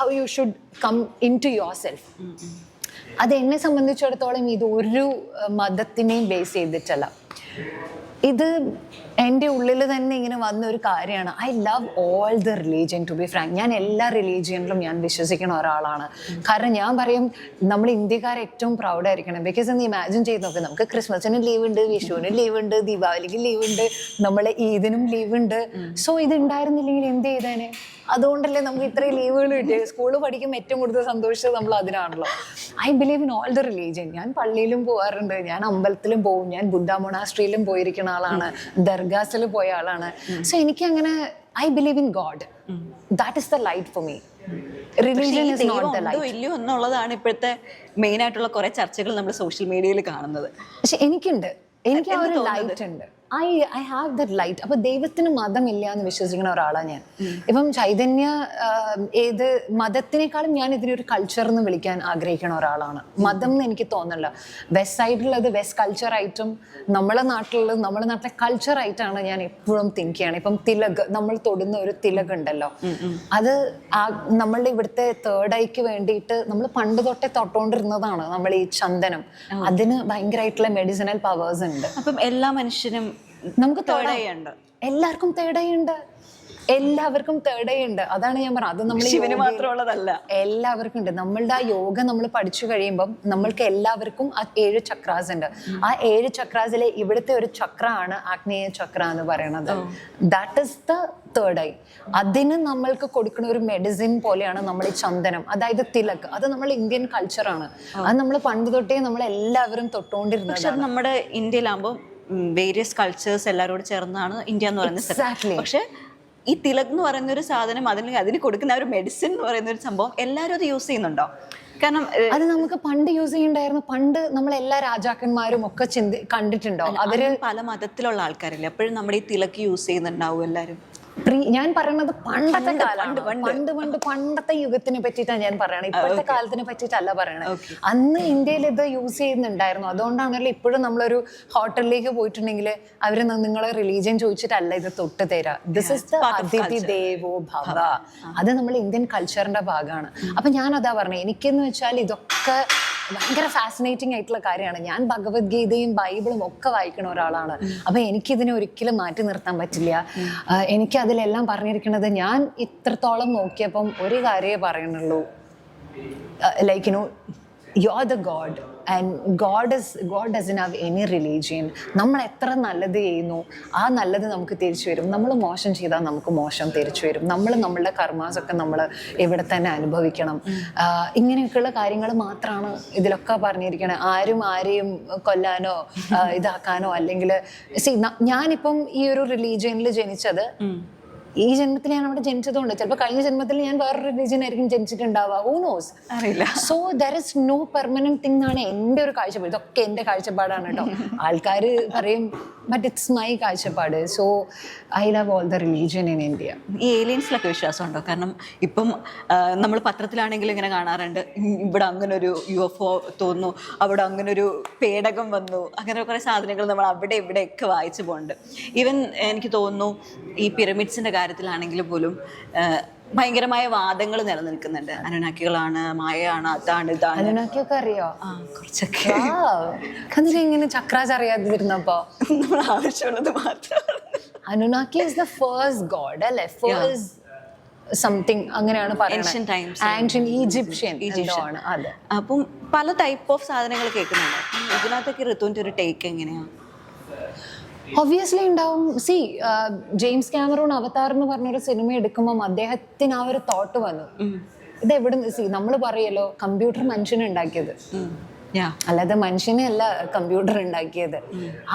how you should come into yourself. അത് എന്നെ സംബന്ധിച്ചിടത്തോളം ഇത് ഒരു മതത്തിനെയും ബേസ് ചെയ്തിട്ടല്ല. ഇത് എൻ്റെ ഉള്ളിൽ തന്നെ ഇങ്ങനെ വന്ന ഒരു കാര്യമാണ്. I love all the religion, to be frank. ഞാൻ എല്ലാ റിലീജിയനിലും ഞാൻ വിശ്വസിക്കുന്ന ഒരാളാണ്. കാരണം ഞാൻ പറയും, നമ്മൾ ഇന്ത്യക്കാർ ഏറ്റവും പ്രൗഡായിരിക്കണം. ബിക്കോസ് ഒന്ന് ഇമാജിൻ ചെയ്ത് നോക്ക്, നമുക്ക് ക്രിസ്മസിന് ലീവ് ഉണ്ട്, വിഷുവിന് ലീവ് ഉണ്ട്, ദീപാവലിക്ക് ലീവ് ഉണ്ട്, നമ്മളെ ഈദിനും ലീവ് ഉണ്ട്. സോ ഇത് ഉണ്ടായിരുന്നില്ലെങ്കിൽ എന്ത് ചെയ്തേനെ? അതുകൊണ്ടല്ലേ നമുക്ക് ഇത്രയും ലീവുകൾ കിട്ടിയത്. സ്കൂളിൽ പഠിക്കുമ്പോൾ ഏറ്റവും കൂടുതൽ സന്തോഷിച്ചത് നമ്മൾ അതിനാണല്ലോ. I believe in all the religion. ഞാൻ പള്ളിയിലും പോകാറുണ്ട്, ഞാൻ അമ്പലത്തിലും പോകും, ഞാൻ ബുദ്ധ മൊണാസ്ട്രിയിലും പോയിരിക്കുന്ന ആളാണ്, ദർഗാസിൽ പോയ ആളാണ്. സോ എനിക്ക് അങ്ങനെ I believe in God. That is the light for me. Religion is not the light. ഇല്ലയോ എന്നുള്ളതാണ് ഇപ്പോഴത്തെ മെയിൻ ആയിട്ടുള്ള കുറെ ചർച്ചകൾ നമ്മൾ സോഷ്യൽ മീഡിയയിൽ കാണുന്നത്. പക്ഷെ എനിക്ക് ആ ഒരു ലൈറ്റ് ഉണ്ട്. I have that light. അപ്പൊ ദൈവത്തിന് മതമില്ല എന്ന് വിശ്വസിക്കുന്ന ഒരാളാണ് ഞാൻ. ഇപ്പം ചൈതന്യ ഏത് മതത്തിനേക്കാളും ഞാൻ ഇതിനൊരു കൾച്ചർ എന്ന് വിളിക്കാൻ ആഗ്രഹിക്കുന്ന ഒരാളാണ്. മതം എന്ന് എനിക്ക് തോന്നില്ല. വെസ്റ്റ് സൈഡിലുള്ളത് വെസ്റ്റ് കൾച്ചറായിട്ടും നമ്മുടെ നാട്ടിലെ കൾച്ചറായിട്ടാണ് ഞാൻ എപ്പോഴും തിങ്ക് ചെയ്യണം. ഇപ്പം തിലക്, നമ്മൾ തൊടുന്ന ഒരു തിലക് ഉണ്ടല്ലോ, അത് നമ്മളുടെ ഇവിടുത്തെ തേർഡ് ഐക്ക് വേണ്ടിയിട്ട് നമ്മൾ പണ്ട് തൊട്ടേ തൊട്ടോണ്ടിരുന്നതാണ്. നമ്മൾ ഈ ചന്ദനം, അതിന് ഭയങ്കരമായിട്ടുള്ള മെഡിസിനൽ പവേഴ്സ് ഉണ്ട്. അപ്പം എല്ലാ മനുഷ്യനും നമുക്ക് എല്ലാവർക്കും തേടയുണ്ട്. അതാണ് ഞാൻ പറഞ്ഞത്. അത് നമ്മൾ ശിവന് മാത്രമുള്ളതല്ല, എല്ലാവർക്കും ഉണ്ട്. നമ്മളുടെ ആ യോഗ നമ്മൾ പഠിച്ചു കഴിയുമ്പം നമ്മൾക്ക് എല്ലാവർക്കും ആ 7 ചക്രാസ് ഉണ്ട്. ആ 7 ചക്രാസിലെ ഇവിടുത്തെ ഒരു ചക്ര ആണ് ആഗ്നേയ ചക്ര എന്ന് പറയുന്നത്. That is the third eye. അതിന് നമ്മൾക്ക് കൊടുക്കുന്ന ഒരു മെഡിസിൻ പോലെയാണ് നമ്മൾ ഈ ചന്ദനം, അതായത് തിലക്. അത് നമ്മൾ ഇന്ത്യൻ കൾച്ചറാണ്. അത് നമ്മൾ പണ്ട് തൊട്ടേ നമ്മൾ എല്ലാവരും തൊട്ടുകൊണ്ടിരുന്നത്. പക്ഷെ അത് നമ്മുടെ ഇന്ത്യയിലാകുമ്പോൾ വേരിയസ് കൾച്ചേഴ്സ് എല്ലാവരോട് ചേർന്നാണ് ഇന്ത്യ എന്ന് പറയുന്നത്. പക്ഷെ ഈ തിലക് എന്ന് പറയുന്ന ഒരു സാധനം, അതിന് കൊടുക്കുന്ന ഒരു മെഡിസിൻ എന്ന് പറയുന്ന ഒരു സംഭവം എല്ലാവരും അത് യൂസ് ചെയ്യുന്നുണ്ടോ? കാരണം അത് നമുക്ക് പണ്ട് യൂസ് ചെയ്യണ്ടായിരുന്നു. പണ്ട് നമ്മൾ എല്ലാ രാജാക്കന്മാരും ഒക്കെ കണ്ടിട്ടുണ്ടോ? അവര് പല മതത്തിലുള്ള ആൾക്കാരില്ലേ, അപ്പോഴും നമ്മുടെ ഈ തിലക് യൂസ് ചെയ്യുന്നുണ്ടാവും എല്ലാവരും. ഞാൻ പറയുന്നത് പണ്ടത്തെ കാലമാണ്. പണ്ടത്തെ യുഗത്തിനെ പറ്റിയിട്ടാണ് ഞാൻ പറയണത്. ഇപ്പോഴത്തെ കാലത്തിനെ പറ്റിയിട്ടല്ല പറയണത്. അന്ന് ഇന്ത്യയിൽ ഇത് യൂസ് ചെയ്യുന്നുണ്ടായിരുന്നു. അതുകൊണ്ടാണല്ലോ ഇപ്പോഴും നമ്മളൊരു ഹോട്ടലിലേക്ക് പോയിട്ടുണ്ടെങ്കിൽ അവര് നിങ്ങളെ റിലീജിയൻ ചോദിച്ചിട്ടല്ല ഇത് തൊട്ട് തരാ. ദിസ് ഇസ് ദ അതിഥി ദേവോ ഭവ. അത് നമ്മൾ ഇന്ത്യൻ കൾച്ചറിന്റെ ഭാഗമാണ്. അപ്പൊ ഞാൻ അതാ പറഞ്ഞത്, എനിക്കെന്ന് വെച്ചാൽ ഇതൊക്കെ ഭയങ്കര ഫാസിനേറ്റിംഗ് ആയിട്ടുള്ള കാര്യമാണ്. ഞാൻ ഭഗവത്ഗീതയും ബൈബിളും ഒക്കെ വായിക്കുന്ന ഒരാളാണ്. അപ്പൊ എനിക്കിതിനെ ഒരിക്കലും മാറ്റി നിർത്താൻ പറ്റില്ല. എനിക്ക് അതിലെല്ലാം പറഞ്ഞിരിക്കുന്നത്, ഞാൻ ഇത്രത്തോളം നോക്കിയപ്പം ഒരു കാര്യമേ പറയുന്നുള്ളൂ, like you know, you are the God and God doesn't have any religion. നമ്മൾ എത്ര നല്ലത് ചെയ്യുന്നു ആ നല്ലത് നമുക്ക് തിരിച്ചു വരും. നമ്മൾ മോശം ചെയ്താൽ നമുക്ക് മോശം തിരിച്ചു വരും. നമ്മളുടെ കർമാസൊക്കെ നമ്മൾ ഇവിടെ തന്നെ അനുഭവിക്കണം. ഇങ്ങനെയൊക്കെയുള്ള കാര്യങ്ങൾ മാത്രമാണ് ഇതിലൊക്കെ പറഞ്ഞിരിക്കുന്നത്. ആരെയും കൊല്ലാനോ ഇതാക്കാനോ അല്ലെങ്കിൽ ഞാനിപ്പം ഈ ഒരു റിലീജിയനിൽ ജനിച്ചത്, ഈ ജന്മത്തിൽ ഞാൻ അവിടെ ജനിച്ചതുകൊണ്ട് ചിലപ്പോൾ കഴിഞ്ഞ ജന്മത്തിൽ ഞാൻ വേറൊരു റിലീജിയൻ ആയിരിക്കും ജനിച്ചിട്ടുണ്ടാവുക. ഹൂ നോസ്, അറിയില്ല. So there is no permanent thing എന്നാണ് എൻ്റെ ഒരു കാഴ്ചപ്പാട്. ഇതൊക്കെ എൻ്റെ കാഴ്ചപ്പാടാണ് കേട്ടോ. ആൾക്കാർ പറയും ബട്ട് ഇറ്റ്സ് മൈ കാഴ്ചപ്പാട്. So I love all the religion in India. ഈ ഏലിയൻസിലൊക്കെ വിശ്വാസമുണ്ടോ? കാരണം ഇപ്പം നമ്മൾ പത്രത്തിലാണെങ്കിലും ഇങ്ങനെ കാണാറുണ്ട്, ഇവിടെ അങ്ങനെ ഒരു UFO തോന്നുന്നു, അവിടെ അങ്ങനെ ഒരു പേടകം വന്നു, അങ്ങനെ കുറേ സാധനങ്ങൾ നമ്മൾ അവിടെ ഇവിടെയൊക്കെ വായിച്ചു പോകുന്നുണ്ട്. ഈവൻ എനിക്ക് തോന്നുന്നു ഈ പിരമിഡ്സിൻ്റെ കാര്യത്തിലാണെങ്കിൽ പോലും ഭയങ്കരമായ വാദങ്ങൾ നിലനിൽക്കുന്നുണ്ട്. അനുനാക്കികളാണ്, മായയാണ്, അതാണ് ഇതാണ്. അനുനാക്കിയൊക്കെ അറിയോ? കുറച്ചൊക്കെ. ഇങ്ങനെ ചക്രാസ് അറിയാതിരുന്നപ്പോ നമ്മൾ ആവശ്യമുള്ളത് മാത്രം. അനുനാക്കി ഇസ് ദ ഫസ്റ്റ് ഗോഡ് അല്ലെ? ഫസ്റ്റ് സംതിങ് അങ്ങനെയാണ് പറയുന്നത്. ആൻഷ്യന്റ് ഈജിപ്ഷ്യൻ ആണ് അത്. അപ്പം പല ടൈപ്പ് ഓഫ് സാധനങ്ങൾ കേൾക്കുന്നുണ്ട്. ഇതിനകത്തൊക്കെ ഋതുവിന്റെ ഒരു ടേക്ക് എങ്ങനെയാ? ഒബ്വിയസ്ലി ഉണ്ടാവും. സി ജെയിംസ് കാമറൂൺ അവതാർ എന്ന് പറഞ്ഞൊരു സിനിമ എടുക്കുമ്പോൾ അദ്ദേഹത്തിന് ആ ഒരു തോട്ട് വന്നു. ഇത് എവിടെ സി നമ്മൾ പറയല്ലോ കമ്പ്യൂട്ടർ മനുഷ്യനെ ഉണ്ടാക്കിയത്, അല്ലാതെ മനുഷ്യനെ അല്ല കമ്പ്യൂട്ടർ ഉണ്ടാക്കിയത്.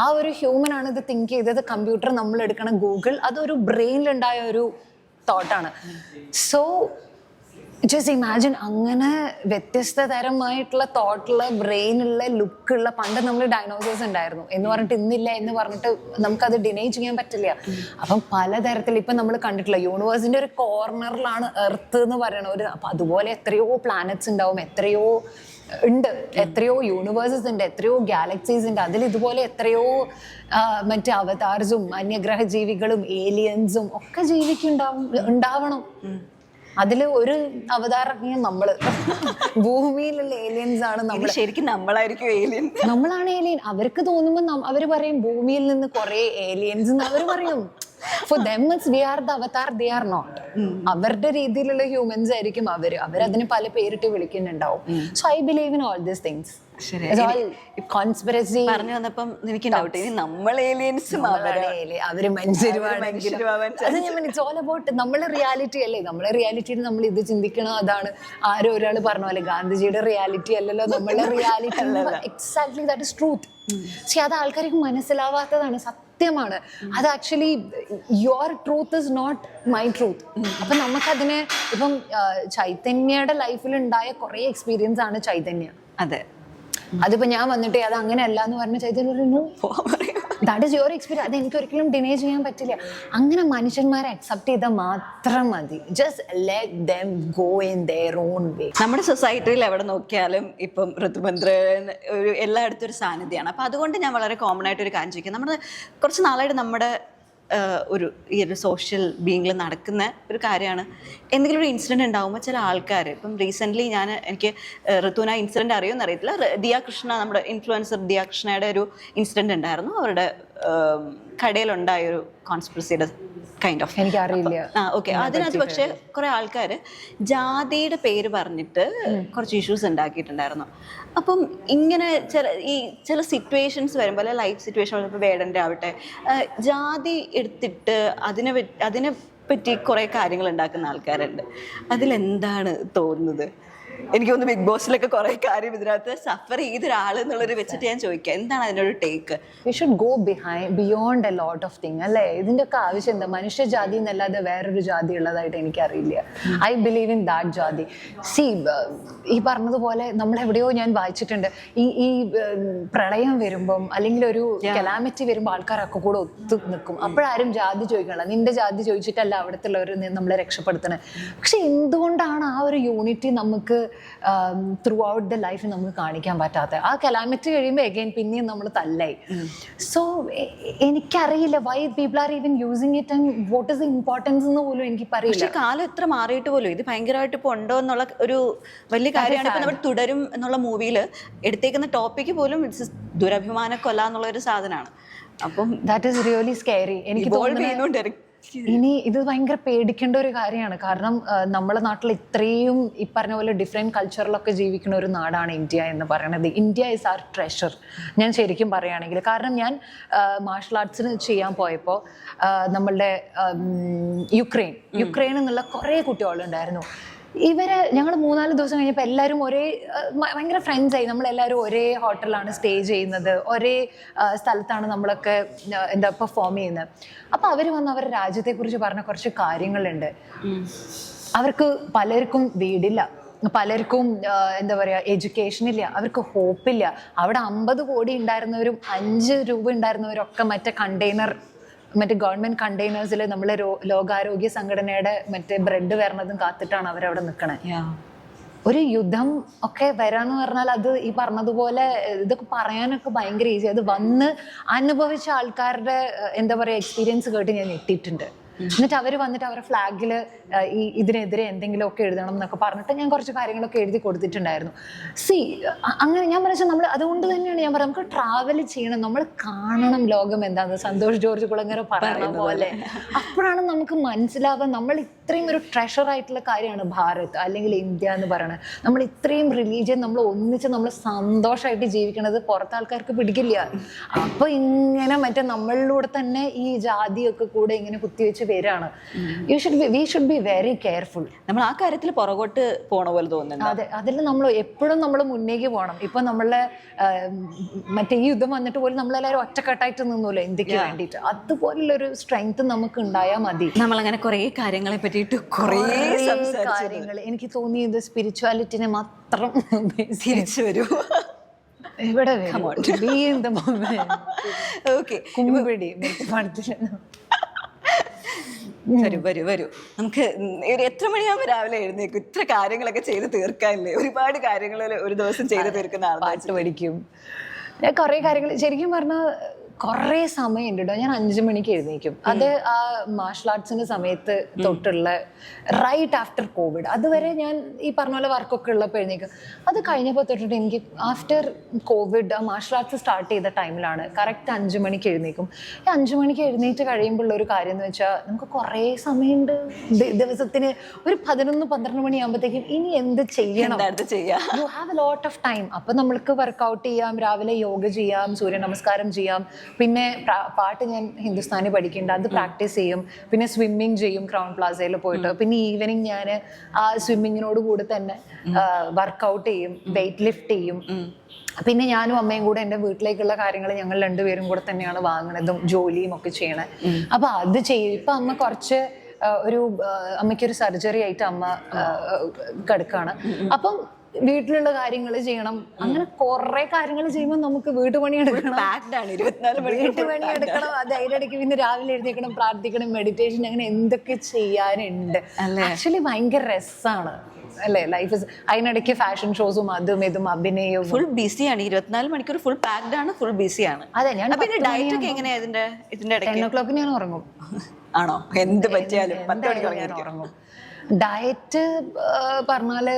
ആ ഒരു ഹ്യൂമൻ ആണ് ഇത് തിങ്ക് ചെയ്തത്. കമ്പ്യൂട്ടർ നമ്മൾ എടുക്കണ ഗൂഗിൾ അതൊരു ബ്രെയിനിലുണ്ടായ ഒരു തോട്ടാണ്. സോ ജസ്റ്റ് ഇമാജിൻ, അങ്ങനെ വ്യത്യസ്ത തരമായിട്ടുള്ള തോട്ടുള്ള ബ്രെയിനുള്ള ലുക്കുള്ള, പണ്ട് നമ്മൾ ഡൈനോസേഴ്സ് ഉണ്ടായിരുന്നു എന്ന് പറഞ്ഞിട്ട് ഇന്നില്ല എന്ന് പറഞ്ഞിട്ട് നമുക്കത് ഡിനൈ ചെയ്യാൻ പറ്റില്ല. അപ്പം പലതരത്തിൽ ഇപ്പം നമ്മൾ കണ്ടിട്ടില്ല, യൂണിവേഴ്സിന്റെ ഒരു കോർണറിലാണ് എർത്ത് എന്ന് പറയണ ഒരു. അപ്പം അതുപോലെ എത്രയോ പ്ലാനറ്റ്സ് ഉണ്ടാവും, എത്രയോ ഉണ്ട്, എത്രയോ യൂണിവേഴ്സസ് ഉണ്ട്, എത്രയോ ഗാലക്സീസ് ഉണ്ട്. അതിൽ ഇതുപോലെ എത്രയോ മറ്റേ അവതാർസും അന്യഗ്രഹ ജീവികളും ഏലിയൻസും ഒക്കെ ഉണ്ടാവണം. അതില് ഒരു അവതാരം നമ്മള് ഭൂമിയിലുള്ള ഏലിയൻസ് ആണ് നമ്മൾ. ശരിക്കും നമ്മളായിരിക്കും ഏലിയൻ, നമ്മളാണ് ഏലിയൻ. അവർക്ക് തോന്നുമ്പോൾ അവര് പറയും ഭൂമിയിൽ നിന്ന് കുറെ ഏലിയൻസ് എന്ന് അവര് പറയും. For them it's we are the avatar, they are not. അവരുടെ രീതിയിലുള്ള ഹ്യൂമൻസ് ആയിരിക്കും അവരതിന് പല പേരിട്ട് വിളിക്കുന്നുണ്ടാവും. So I believe in all these things. Conspiracy പറഞ്ഞു വന്നപ്പം എനിക്ക് ഡൗട്ട്, ഇനി നമ്മൾ ഏലിയൻസും അവര് മനുഷ്യരുമാണ്. അത് ഞാൻ ഇറ്റ്സ് ഓൾ അബൌട്ട് നമ്മളെ റിയാലിറ്റി അല്ലേ. നമ്മളെ റിയാലിറ്റിയിൽ നമ്മൾ ഇത് ചിന്തിക്കണം. അതാണ് ആരോ ഒരാൾ പറഞ്ഞ പോലെ ഗാന്ധിജിയുടെ റിയാലിറ്റി അല്ലല്ലോ നമ്മളെ reality. Exactly that is truth. പക്ഷെ അത് ആൾക്കാർക്ക് മനസ്സിലാവാത്തതാണ്. സത്യമാണ് അത്. Actually your truth is not my truth. അപ്പൊ നമുക്കതിനെ ഇപ്പം ചൈതന്യയുടെ ലൈഫിൽ ഉണ്ടായ കുറെ എക്സ്പീരിയൻസ് ആണ് ചൈതന്യ. അതെ, അതിപ്പോ ഞാൻ വന്നിട്ട് അത് അങ്ങനെയല്ല എന്ന് പറഞ്ഞ ചൈതന്യ പറയുന്നു ദാറ്റ് ഇസ് യുവർ എക്സ്പീരിയൻസ്. അത് എനിക്ക് ഒരിക്കലും ഡിനൈ ചെയ്യാൻ പറ്റില്ല. അങ്ങനെ മനുഷ്യന്മാരെ അക്സെപ്റ്റ് ചെയ്താൽ മാത്രം മതി. Just let them go in their own വേ. നമ്മുടെ സൊസൈറ്റിയിൽ എവിടെ നോക്കിയാലും ഇപ്പം ഋതുമന്ത്രൻ ഒരു എല്ലായിടത്തും ഒരു സാന്നിധ്യമാണ്. അപ്പം അതുകൊണ്ട് ഞാൻ വളരെ കോമൺ ആയിട്ട് ഒരു കാര്യം ചോദിക്കാം. നമ്മുടെ കുറച്ച് നാളായിട്ട് നമ്മുടെ ഈ ഒരു സോഷ്യൽ ബീയിങ്ങിൽ നടക്കുന്ന ഒരു കാര്യമാണ്, എന്തെങ്കിലും ഒരു ഇൻസിഡൻറ്റ് ഉണ്ടാകുമ്പോൾ ചില ആൾക്കാർ, ഇപ്പം റീസെൻ്റ്ലി എനിക്ക് ഋതുവിന് ആ ഇൻസിഡൻറ്റ് അറിയുമെന്ന് അറിയത്തില്ല, ദിയ കൃഷ്ണ, നമ്മുടെ ഇൻഫ്ലുവൻസർ ദിയ കൃഷ്ണയുടെ ഒരു ഇൻസിഡൻറ്റ് ഉണ്ടായിരുന്നു. അവരുടെ കടയിലുണ്ടായൊരു കോൺസ്പിറസിയുടെ കൈൻഡ് ഓഫ്, എനിക്കറിയില്ല. ഓക്കെ. അതിനകത്ത് പക്ഷേ കുറേ ആൾക്കാർ ജാതിയുടെ പേര് പറഞ്ഞിട്ട് കുറച്ച് ഇഷ്യൂസ് ഉണ്ടാക്കിയിട്ടുണ്ടായിരുന്നു. അപ്പം ഇങ്ങനെ ചില സിറ്റുവേഷൻസ് വരുമ്പോൾ, അല്ലെ ലൈഫ് സിറ്റുവേഷൻ വരുമ്പോൾ, വേടൻ്റെ ആവട്ടെ, ജാതി എടുത്തിട്ട് അതിനെ പറ്റി കുറേ കാര്യങ്ങൾ ഉണ്ടാക്കുന്ന ആൾക്കാരുണ്ട്. അതിലെന്താണ് തോന്നുന്നത്? എനിക്ക് തോന്നുന്നു ബിഗ് ബോസിലൊക്കെ കുറെ കാര്യം ഇതിനകത്ത് സഫർ ചെയ്തൊരാൾ എന്നുള്ളൊരു വെച്ചിട്ട് ഞാൻ ചോദിക്കാം, എന്താണ് അതിനൊരു take? We should go beyond a lot of thing അല്ലേ. ഇതിന്റെ ഒക്കെ ആവശ്യം എന്താ? മനുഷ്യജാതി എന്നല്ലാതെ വേറൊരു ജാതി ഉള്ളതായിട്ട് എനിക്കറിയില്ല. ഐ ബിലീവ് ഇൻ ദാറ്റ് ജാതി. സി, ഈ പറഞ്ഞതുപോലെ നമ്മൾ എവിടെയോ ഞാൻ വായിച്ചിട്ടുണ്ട്, ഈ പ്രളയം വരുമ്പം അല്ലെങ്കിൽ ഒരു കലാമിറ്റി വരുമ്പോൾ ആൾക്കാരൊക്കെ കൂടെ ഒത്തു നിൽക്കും. അപ്പോഴാരും ജാതി ചോദിക്കണല്ലോ. നിന്റെ ജാതി ചോദിച്ചിട്ടല്ല അവിടുത്തെ ഉള്ളവർ നമ്മളെ രക്ഷപ്പെടുത്തണേ. പക്ഷെ എന്തുകൊണ്ടാണ് ആ ഒരു യൂണിറ്റി നമുക്ക് ത്രൂ ഔട്ട് ദ ലൈഫ് നമുക്ക് കാണിക്കാൻ പറ്റാത്ത? ആ കലാമിറ്റി കഴിയുമ്പോൾ എഗെയിൻ പിന്നെയും നമ്മൾ തല്ലായി. സോ എനിക്കറിയില്ല why people are even using it and what is the importance എന്ന് പോലും എനിക്ക് പറയില്ല. പക്ഷേ കാലം എത്ര മാറിയിട്ട് പോലും ഇത് ഭയങ്കരമായിട്ട് ഇപ്പോൾ ഉണ്ടോ എന്നുള്ള ഒരു വലിയ കാര്യമാണ്. ഇപ്പം നമ്മൾ തുടരും എന്നുള്ള മൂവിയിൽ എടുത്തേക്കുന്ന ടോപ്പിക്ക് പോലും ഇറ്റ്സ് ദുരഭിമാന കൊല എന്നുള്ള ഒരു സാധനമാണ്. അപ്പം ദാറ്റ് ഈസ് റിയലി സ്കേറി. എനിക്ക് തോന്നുന്നു ഇനി ഇത് ഭയങ്കര പേടിക്കേണ്ട ഒരു കാര്യമാണ്. കാരണം നമ്മളെ നാട്ടിൽ ഇത്രയും ഈ പറഞ്ഞ പോലെ ഡിഫറെൻറ്റ് കൾച്ചറിലൊക്കെ ജീവിക്കുന്ന ഒരു നാടാണ് ഇന്ത്യ എന്ന് പറയുന്നത്. ഇന്ത്യ ഈസ് ആർ ട്രഷർ, ഞാൻ ശരിക്കും പറയുകയാണെങ്കിൽ. കാരണം മാർഷൽ ആർട്സിന് ചെയ്യാൻ പോയപ്പോൾ നമ്മളുടെ യുക്രൈൻ എന്നുള്ള കുറേ കുട്ടികളുണ്ടായിരുന്നു. ഞങ്ങൾ 3-4 ദിവസം കഴിഞ്ഞപ്പോൾ എല്ലാവരും ഭയങ്കര ഫ്രണ്ട്സായി. നമ്മളെല്ലാവരും ഒരേ ഹോട്ടലിലാണ് സ്റ്റേ ചെയ്യുന്നത്, ഒരേ സ്ഥലത്താണ് നമ്മളൊക്കെ പെർഫോം ചെയ്യുന്നത്. അപ്പോൾ അവർ വന്ന് അവരുടെ രാജ്യത്തെക്കുറിച്ച് പറഞ്ഞ കുറച്ച് കാര്യങ്ങളുണ്ട്. അവർക്ക് പലർക്കും വീടില്ല, പലർക്കും എന്താ പറയാ എഡ്യൂക്കേഷൻ ഇല്ല, അവർക്ക് ഹോപ്പില്ല. അവിടെ 50 കോടി ഉണ്ടായിരുന്നവരും 5 രൂപ ഉണ്ടായിരുന്നവരൊക്കെ മറ്റേ ഗവൺമെന്റ് കണ്ടെയ്നേഴ്സിൽ നമ്മളെ ലോകാരോഗ്യ സംഘടനയുടെ മറ്റേ ബ്രെഡ് വരണതും കാത്തിട്ടാണ് അവരവിടെ നിൽക്കണേ. ഒരു യുദ്ധം ഒക്കെ വരാന്ന് പറഞ്ഞാൽ അത് ഈ പറഞ്ഞതുപോലെ ഇതൊക്കെ പറയാനൊക്കെ ഭയങ്കര ഈസി. അത് വന്ന് അനുഭവിച്ച ആൾക്കാരുടെ എന്താ പറയുക എക്സ്പീരിയൻസ് കേട്ട് ഞാൻ ഞെട്ടിയിട്ടുണ്ട്. എന്നിട്ട് അവർ വന്നിട്ട് അവരുടെ ഫ്ലാഗിൽ ഇതിനെതിരെ എന്തെങ്കിലുമൊക്കെ എഴുതണം എന്നൊക്കെ പറഞ്ഞിട്ട് ഞാൻ കുറച്ച് കാര്യങ്ങളൊക്കെ എഴുതി കൊടുത്തിട്ടുണ്ടായിരുന്നു. അങ്ങനെ ഞാൻ പറഞ്ഞാൽ നമ്മൾ അതുകൊണ്ട് തന്നെയാണ് ഞാൻ പറയാം, നമുക്ക് ട്രാവൽ ചെയ്യണം, നമ്മൾ കാണണം ലോകം എന്താണെന്ന് സന്തോഷ് ജോർജ് കുളങ്ങര പറയുന്ന പോലെ. അപ്പോഴാണ് നമുക്ക് മനസ്സിലാവുക നമ്മൾ ഇത്രയും ഒരു ട്രഷർ ആയിട്ടുള്ള കാര്യമാണ് ഭാരത് അല്ലെങ്കിൽ ഇന്ത്യ എന്ന് പറയുന്നത്. നമ്മൾ ഇത്രയും റിലീജിയൻ നമ്മൾ ഒന്നിച്ച് നമ്മൾ സന്തോഷമായിട്ട് ജീവിക്കണത് പുറത്തെ ആൾക്കാർക്ക് പിടിക്കില്ല. അപ്പൊ ഇങ്ങനെ മറ്റേ നമ്മളിലൂടെ തന്നെ ഈ ജാതിയൊക്കെ കൂടെ ഇങ്ങനെ കുത്തിവെച്ച് വരികയാണ്. We should be very careful. നമ്മൾ ആ കാര്യത്തിൽ പുറകോട്ട് പോണ പോലെ തോന്നുന്നുണ്ട്. അതെ, അതിൽ നമ്മൾ എപ്പോഴും നമ്മൾ മുന്നേക്ക് പോകണം. ഇപ്പൊ നമ്മളെ മറ്റേ ഈ യുദ്ധം വന്നിട്ട് പോലും നമ്മളെല്ലാവരും ഒറ്റക്കെട്ടായിട്ട് നിന്നല്ലോ ഇന്ത്യക്ക് വേണ്ടിയിട്ട്. അതുപോലുള്ളൊരു സ്ട്രെങ്ത് നമുക്ക് ഉണ്ടായാൽ മതി. നമ്മളങ്ങനെ കുറെ കാര്യങ്ങളെ പറ്റിയിട്ട് കുറേ കാര്യങ്ങൾ എനിക്ക് തോന്നിയത് സ്പിരിച്വാലിറ്റിനെ മാത്രം തിരിച്ചു വരൂ. ഇവിടെ വരൂ. നമുക്ക് എത്ര മണിയാകുമ്പോൾ രാവിലെ എഴുന്നേക്കും? ഇത്ര കാര്യങ്ങളൊക്കെ ചെയ്ത് തീർക്കാനില്ലേ? ഒരുപാട് കാര്യങ്ങൾ ഒരു ദിവസം ചെയ്ത് തീർക്കുന്ന ആൾ. പാട്ട് പഠിക്കും, കുറേ കാര്യങ്ങൾ. ശരിക്കും പറഞ്ഞാൽ കുറേ സമയമുണ്ട് കേട്ടോ. ഞാൻ 5 മണിക്ക് എഴുന്നേക്കും. അത് ആ മാർഷൽ ആർട്സിന്റെ സമയത്ത് തൊട്ടുള്ള റൈറ്റ് ആഫ്റ്റർ കോവിഡ് അതുവരെ ഞാൻ ഈ പറഞ്ഞ പോലെ വർക്കൊക്കെ ഉള്ളപ്പോൾ എഴുന്നേക്കും. അത് കഴിഞ്ഞപ്പോൾ തൊട്ടിട്ട് എനിക്ക് ആഫ്റ്റർ കോവിഡ് ആ മാർഷൽ ആർട്സ് സ്റ്റാർട്ട് ചെയ്ത ടൈമിലാണ് കറക്റ്റ് 5 മണിക്ക് എഴുന്നേക്കും. ഈ 5 മണിക്ക് എഴുന്നേറ്റ് കഴിയുമ്പോൾ ഒരു കാര്യം എന്ന് വെച്ചാൽ നമുക്ക് കുറേ സമയമുണ്ട് ദിവസത്തിന്. ഒരു 11-12 മണിയാകുമ്പോഴത്തേക്കും ഇനി എന്ത് ചെയ്യണം, you have a lot of time. അപ്പം നമ്മൾക്ക് വർക്കൗട്ട് ചെയ്യാം, രാവിലെ യോഗ ചെയ്യാം, സൂര്യ നമസ്കാരം ചെയ്യാം, പിന്നെ പാട്ട് ഞാൻ ഹിന്ദുസ്ഥാനി പഠിക്കുന്നുണ്ട്, അത് പ്രാക്ടീസ് ചെയ്യും, പിന്നെ സ്വിമ്മിങ് ചെയ്യും ക്രൗൺ പ്ലാസയിൽ പോയിട്ട്. പിന്നെ ഈവനിങ് ഞാൻ ആ സ്വിമ്മിങ്ങിനോട് കൂടെ തന്നെ വർക്കൗട്ട് ചെയ്യും, വെയിറ്റ് ലിഫ്റ്റ് ചെയ്യും. പിന്നെ ഞാനും അമ്മയും കൂടെ എൻ്റെ വീട്ടിലേക്കുള്ള കാര്യങ്ങൾ ഞങ്ങൾ 2 പേരും കൂടെ തന്നെയാണ് വാങ്ങണതും ജോലിയും ഒക്കെ ചെയ്യണേ. അപ്പൊ അത് ചെയ്യും. ഇപ്പൊ അമ്മ കുറച്ച് അമ്മയ്ക്കൊരു സർജറി ആയിട്ട് അമ്മ കിടക്കാണ്. അപ്പം വീട്ടിലുള്ള കാര്യങ്ങൾ ചെയ്യണം. അങ്ങനെ കുറെ കാര്യങ്ങൾ ചെയ്യുമ്പോൾ നമുക്ക് വീട്ടുപണി എടുക്കണം, വീട്ടുപണി എടുക്കണം. അത് അതിനിടയ്ക്ക് പിന്നെ രാവിലെ എഴുന്നേക്കണം, പ്രാർത്ഥിക്കണം, മെഡിറ്റേഷൻ, അങ്ങനെ എന്തൊക്കെ ചെയ്യാനുണ്ട്. ആക്ച്വലി ഭയങ്കര രസമാണ് അല്ലേ ലൈഫ്. അതിനിടയ്ക്ക് ഫാഷൻ ഷോസും അതും ഇതും അഭിനയവും. ഫുൾ ബിസിയാണ്. 24 മണിക്കൂർ ഫുൾ പാക്ഡ് ആണ്, ഫുൾ ബിസിയാണ്. അതെ, ഞാൻ ഡയറ്റ് ഒക്കെ എങ്ങനെയാ ഇതിന്റെ 10 o'clock ഞാൻ ഉറങ്ങും. ആണോ? എന്ത് പറ്റിയാലും 10 മണിക്ക് ഞാൻ ഉറങ്ങും. ഡയറ്റ് പറഞ്ഞാല്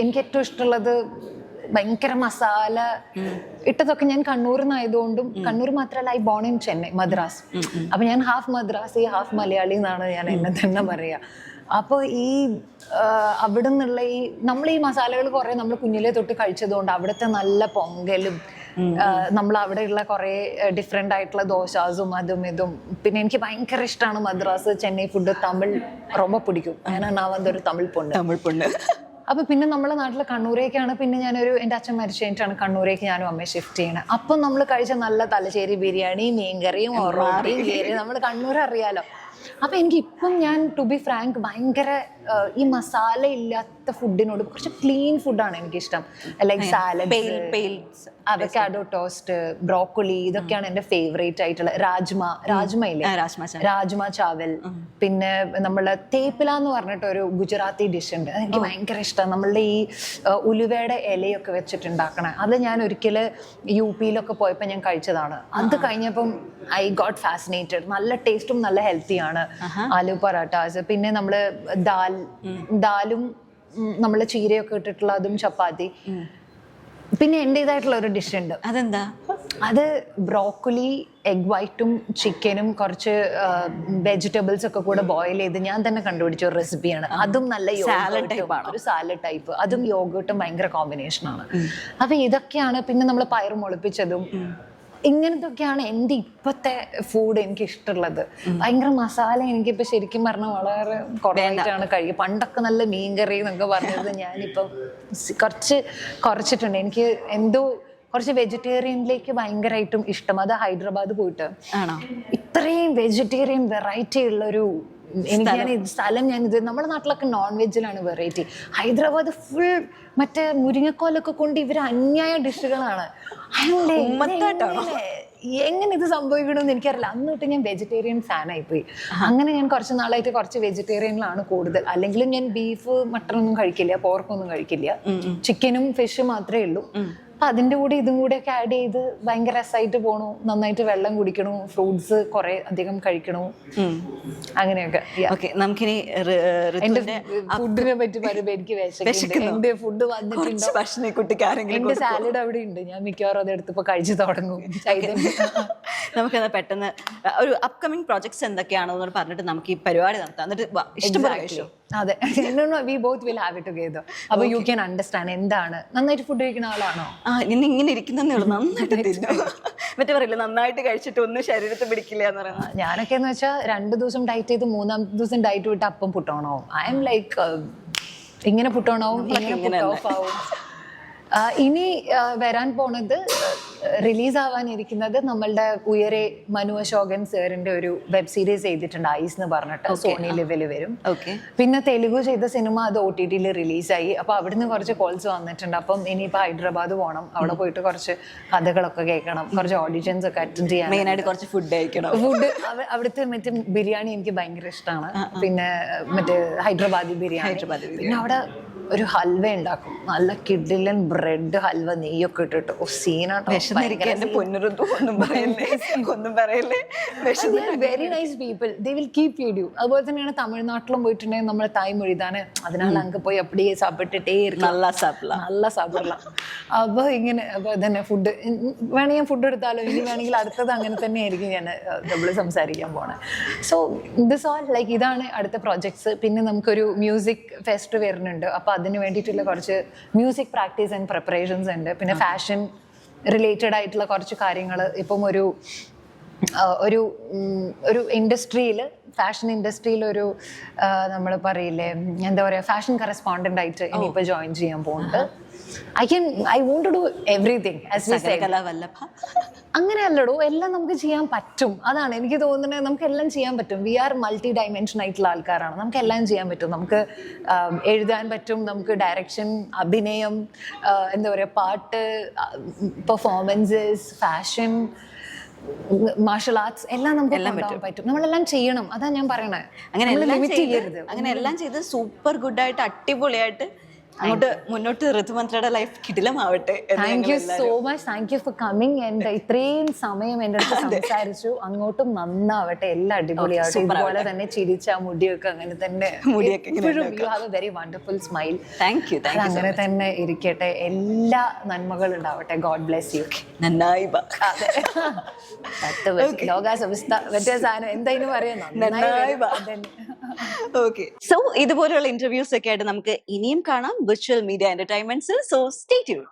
എനിക്ക് ഏറ്റവും ഇഷ്ടമുള്ളത് ഭയങ്കര മസാല ഇട്ടതൊക്കെ. ഞാൻ കണ്ണൂരിൽ നിന്നായതുകൊണ്ടും, കണ്ണൂർ മാത്രമല്ല, I born in Chennai, Madras. അപ്പൊ ഞാൻ ഹാഫ് മദ്രാസി ഹാഫ് മലയാളി എന്നാണ് ഞാൻ എന്നെ തന്നെ പറയാ. അപ്പോൾ അവിടെ നിന്നുള്ള നമ്മൾ ഈ മസാലകൾ കുറെ നമ്മൾ കുഞ്ഞിലെ തൊട്ട് കഴിച്ചതുകൊണ്ട് അവിടുത്തെ നല്ല പൊങ്കലും നമ്മൾ അവിടെയുള്ള കുറേ ഡിഫറെൻ്റ് ആയിട്ടുള്ള ദോശാസും അതും ഇതും. പിന്നെ എനിക്ക് ഭയങ്കര ഇഷ്ടമാണ് മദ്രാസ്, ചെന്നൈ ഫുഡ്. തമിഴ് ரொம்ப പിടിക്കും. ഞാൻ വന്നൊരു തമിഴ് പൊണ്ണ്. അപ്പൊ പിന്നെ നമ്മളെ നാട്ടിലെ കണ്ണൂരേക്കാണ്. പിന്നെ എൻ്റെ അച്ഛൻ മരിച്ചു കഴിഞ്ഞിട്ടാണ് കണ്ണൂരേക്ക് ഞാനും അമ്മയെ ഷിഫ്റ്റ് ചെയ്യണത്. അപ്പം നമ്മൾ കഴിച്ച നല്ല തലശ്ശേരി ബിരിയാണി, മീൻകറിയും, ഒറോട്ടിയും, കേരി, നമ്മൾ കണ്ണൂർ അറിയാലോ. അപ്പൊ എനിക്ക് ഇപ്പം ഞാൻ ടു ബി ഫ്രാങ്ക് ഭയങ്കര ഈ മസാല ഇല്ലാത്ത ഫുഡിനോട് കുറച്ച് ക്ലീൻ ഫുഡാണ് എനിക്കിഷ്ടം. Like salads, avocado toast, broccoli, ഇതൊക്കെയാണ് എൻ്റെ ഫേവറേറ്റ് ആയിട്ടുള്ള. രാജ്മ ചാവൽ. പിന്നെ നമ്മളെ തേപ്പില എന്ന് പറഞ്ഞിട്ട് ഒരു ഗുജറാത്തി ഡിഷ് ഉണ്ട്, അതെനിക്ക് ഭയങ്കര ഇഷ്ടമാണ്. നമ്മളുടെ ഈ ഉലുവയുടെ ഇലയൊക്കെ വെച്ചിട്ടുണ്ടാക്കണേ. അത് ഞാൻ ഒരിക്കൽ UP-യിലൊക്കെ പോയപ്പോൾ ഞാൻ കഴിച്ചതാണ്. അത് കഴിഞ്ഞപ്പം ഐ ഗോട്ട് ഫാസിനേറ്റഡ്. നല്ല ടേസ്റ്റും നല്ല ഹെൽത്തിയാണ്. ആലു പറാട്ടാസ്, പിന്നെ നമ്മള് ദാലും നമ്മള് ചീരയൊക്കെ ഇട്ടിട്ടുള്ള അതും, ചപ്പാത്തി. പിന്നെ എൻ്റെതായിട്ടുള്ള ഒരു ഡിഷ് ഉണ്ട്. അതെന്താ? അത് ബ്രോക്കോലി, എഗ് വൈറ്റും ചിക്കനും കുറച്ച് വെജിറ്റബിൾസ് ഒക്കെ കൂടെ ബോയിൽ ചെയ്ത് ഞാൻ തന്നെ കണ്ടുപിടിച്ച ഒരു റെസിപ്പിയാണ്. അതും നല്ല ഒരു സാലഡ് ടൈപ്പ്. അതും യോഗട്ടും ഭയങ്കര കോമ്പിനേഷനാണ്. അപ്പൊ ഇതൊക്കെയാണ്. പിന്നെ നമ്മൾ പയർ മുളപ്പിച്ചതും, ഇങ്ങനത്തൊക്കെയാണ് എൻ്റെ ഇപ്പോഴത്തെ ഫുഡ് എനിക്ക് ഇഷ്ടമുള്ളത്. ഭയങ്കര മസാല എനിക്കിപ്പോൾ ശരിക്കും പറഞ്ഞാൽ വളരെ കുറവായിട്ടാണ് കഴിക്കുക. പണ്ടൊക്കെ നല്ല മീൻകറി എന്നൊക്കെ പറഞ്ഞത് ഞാനിപ്പം കുറച്ചിട്ടുണ്ട്. എനിക്ക് എന്തോ കുറച്ച് വെജിറ്റേറിയനിലേക്ക് ഭയങ്കരമായിട്ടും ഇഷ്ടം. അത് ഹൈദരാബാദ് പോയിട്ട് ഇത്രയും വെജിറ്റേറിയൻ വെറൈറ്റി ഉള്ളൊരു സ്ഥലം ഞാനിത് നമ്മുടെ നാട്ടിലൊക്കെ നോൺ വെജിലാണ് വെറൈറ്റി. ഹൈദരാബാദ് ഫുൾ മറ്റേ മുരിങ്ങക്കോലൊക്കെ കൊണ്ട് ഇവർ അന്യായ ഡിഷുകളാണ്. എങ്ങനെ ഇത് സംഭവിക്കണമെന്ന് എനിക്കറിയില്ല. അന്ന് തൊട്ട് ഞാൻ വെജിറ്റേറിയൻ ഫാനായി പോയി. അങ്ങനെ ഞാൻ കുറച്ച് നാളായിട്ട് കുറച്ച് വെജിറ്റേറിയനിലാണ് കൂടുതൽ. അല്ലെങ്കിലും ഞാൻ ബീഫ് മട്ടൺ ഒന്നും കഴിക്കില്ല, പോർക്കൊന്നും കഴിക്കില്ല, ചിക്കനും ഫിഷും മാത്രമേ ഉള്ളൂ. അപ്പൊ അതിന്റെ കൂടെ ഇതും കൂടെ ഒക്കെ ആഡ് ചെയ്ത് ഭയങ്കര രസമായിട്ട് പോണു. നന്നായിട്ട് വെള്ളം കുടിക്കണു, ഫ്രൂട്ട്സ് കുറെ അധികം കഴിക്കണു, അങ്ങനെയൊക്കെ. നമുക്കിനി എന്റെ ഫുഡിനെ പറ്റി പറയുമ്പോ എനിക്ക് വിശക്കുന്നുണ്ട്. എന്റെ ഫുഡ് വന്നിട്ടുണ്ടോ, എന്റെ സാലഡ് അവിടെ ഉണ്ട്, ഞാൻ മിക്കവാറും അതെടുത്തിപ്പോ കഴിച്ചു തുടങ്ങും. നമുക്കെന്നാ പെട്ടെന്ന് ഒരു അപ്കമിങ് പ്രോജക്ട്സ് എന്തൊക്കെയാണെന്ന് പറഞ്ഞിട്ട് നമുക്ക് ഈ പരിപാടി നടത്താം. എന്നിട്ട് ഇഷ്ടംപോലെ കഴിച്ചു. അതെ, we both will have it together. അപ്പൊ യു ക്യാൻ അണ്ടർസ്റ്റാൻഡ് എന്താണ്. നന്നായിട്ട് ഫുഡ് കഴിക്കുന്ന ആളാണോ? ഇന്ന് ഇങ്ങനെ ഇരിക്കുന്നേ ഉള്ളൂ, നന്നായിട്ട് തിന്നു. മറ്റേ പറയില്ല നന്നായിട്ട് കഴിച്ചിട്ട് ഒന്നും ശരീരത്തിൽ പിടിക്കില്ല എന്ന് പറയുന്നത്. ഞാനൊക്കെ എന്ന് വെച്ചാൽ 2 ദിവസം ഡയറ്റ് ചെയ്ത് 3-ാമത്തെ ദിവസം ഡയറ്റ് വിട്ട് അപ്പം പുട്ടോണോ. ഐ എം ലൈക്ക് ഇങ്ങനെ പുട്ടോണാവും, ഇങ്ങനെ ഓഫ് ആവും. ഇനി വരാൻ പോണത് റിലീസ് ആവാനിരിക്കുന്നത് നമ്മളുടെ ഉയരെ മനു അശോകൻ സാറിന്റെ ഒരു വെബ് സീരീസ് ചെയ്തിട്ടുണ്ട്, ഐസ് എന്ന് പറഞ്ഞിട്ട്, സോണി ലിവിൽ വരും. പിന്നെ തെലുഗു ചെയ്ത സിനിമ അത് OTT റിലീസായി. അപ്പൊ അവിടുന്ന് കുറച്ച് കോൾസ് വന്നിട്ടുണ്ട്. അപ്പം ഇനിയിപ്പോ ഹൈദരാബാദ് പോകണം, അവിടെ പോയിട്ട് കുറച്ച് കഥകളൊക്കെ കേൾക്കണം, കുറച്ച് ഓഡിഷൻസ് ഒക്കെ അറ്റൻഡ് ചെയ്യാൻ, മെയിനായിട്ട് കുറച്ച് ഫുഡ് കഴിക്കണം. ഫുഡ് അവിടുത്തെ മറ്റേ ബിരിയാണി എനിക്ക് ഭയങ്കര ഇഷ്ടമാണ്. പിന്നെ മറ്റേ ഹൈദരാബാദി ബിരിയാണി. പിന്നെ അവിടെ ഒരു ഹൽവ ഉണ്ടാക്കും, നല്ല കിഡിലൻ ബ്രെഡ് ഹൽവ, നെയ്യൊക്കെ ഇട്ടിട്ട്. Very nice people, they will keep feed U. അതുപോലെ തന്നെയാണ് തമിഴ്നാട്ടിലും പോയിട്ടുണ്ടെങ്കിൽ നമ്മൾ തായ് മൊഴിതാണ്, അതിനാൽ അങ്ങ് പോയി അപ്പടിയെ സാപ്പിട്ടിട്ടേ നല്ല സാപ്പിടല. അപ്പൊ ഇങ്ങനെ അപ്പൊ തന്നെ ഫുഡ് വേണമെങ്കിൽ ഞാൻ ഫുഡ് എടുത്താലോ, ഇനി വേണമെങ്കിൽ അടുത്തത് അങ്ങനെ തന്നെ ആയിരിക്കും ഞാൻ നമ്മൾ സംസാരിക്കാൻ പോണേ. സോ ദിസ് ഓൾ ലൈക്ക് ഇതാണ് അടുത്ത പ്രോജക്ട്സ്. പിന്നെ നമുക്കൊരു മ്യൂസിക് ഫെസ്റ്റ് വരുന്നുണ്ട്. അപ്പൊ അതിന് വേണ്ടിയിട്ടുള്ള കുറച്ച് മ്യൂസിക് പ്രാക്ടീസ് ആൻഡ് പ്രിപ്പറേഷൻസ് ഉണ്ട്. പിന്നെ ഫാഷൻ റിലേറ്റഡ് ആയിട്ടുള്ള കുറച്ച് കാര്യങ്ങൾ. ഇപ്പം ഒരു ഇൻഡസ്ട്രിയിൽ, ഫാഷൻ ഇൻഡസ്ട്രിയിൽ ഒരു നമ്മൾ പറയില്ലേ, എന്താ പറയുക, ഫാഷൻ കറസ്പോണ്ടന്റ് ആയിട്ട് ഇനിയിപ്പോൾ ജോയിൻ ചെയ്യാൻ പോകുന്നുണ്ട്. I want to do everything as we say. അങ്ങനെയല്ലടോ, എല്ലാം നമുക്ക് ചെയ്യാൻ പറ്റും. അതാണ് എനിക്ക് തോന്നുന്നത്, നമുക്ക് എല്ലാം ചെയ്യാൻ പറ്റും. വി ആർ മൾട്ടി ഡയമെൻഷൻ ആയിട്ടുള്ള ആൾക്കാരാണ്, നമുക്ക് എല്ലാം ചെയ്യാൻ പറ്റും. നമുക്ക് എഴുതാൻ പറ്റും, നമുക്ക് ഡയറക്ഷൻ, അഭിനയം, എന്താ പറയുക, പാട്ട്, പെർഫോമൻസസ്, ഫാഷൻ, മാർഷൽ ആർട്സ്, എല്ലാം നമുക്ക് പറ്റും. നമ്മളെല്ലാം ചെയ്യണം, അതാ ഞാൻ പറയണേ. അങ്ങനെ എല്ലാം ചെയ്ത് സൂപ്പർ ഗുഡായിട്ട് അടിപൊളിയായിട്ട് അങ്ങോട്ട് മുന്നോട്ട് ഋതുമന്ത്രയുടെ ലൈഫ് കിടിലമാവട്ടെ. Thank you so much, thank you for coming. And ഇത്രയും സമയം എൻ്റെ അടുത്ത് സംസാരിച്ചു. അങ്ങോട്ടും നന്നാവട്ടെ, എല്ലാം അടിപൊളിയാവട്ടെ. ഇതുപോലെ തന്നെ ചിരിച്ച മുടിയൊക്കെ അങ്ങനെ തന്നെ, you have A very wonderful smile. Thank you. അങ്ങനെ തന്നെ ഇരിക്കട്ടെ, എല്ലാ നന്മകളും ഉണ്ടാവട്ടെ. God bless you. നന്നായി ലോകാസവസ്ഥ മറ്റേ സാധനം എന്തായാലും പറയാം. ഓക്കെ, സോ ഇതുപോലെയുള്ള ഇന്റർവ്യൂസ് ഒക്കെ ആയിട്ട് നമുക്ക് ഇനിയും കാണാം വിർച്വൽ മീഡിയ എന്റർടൈൻമെന്റ്സിൽ. So stay tuned.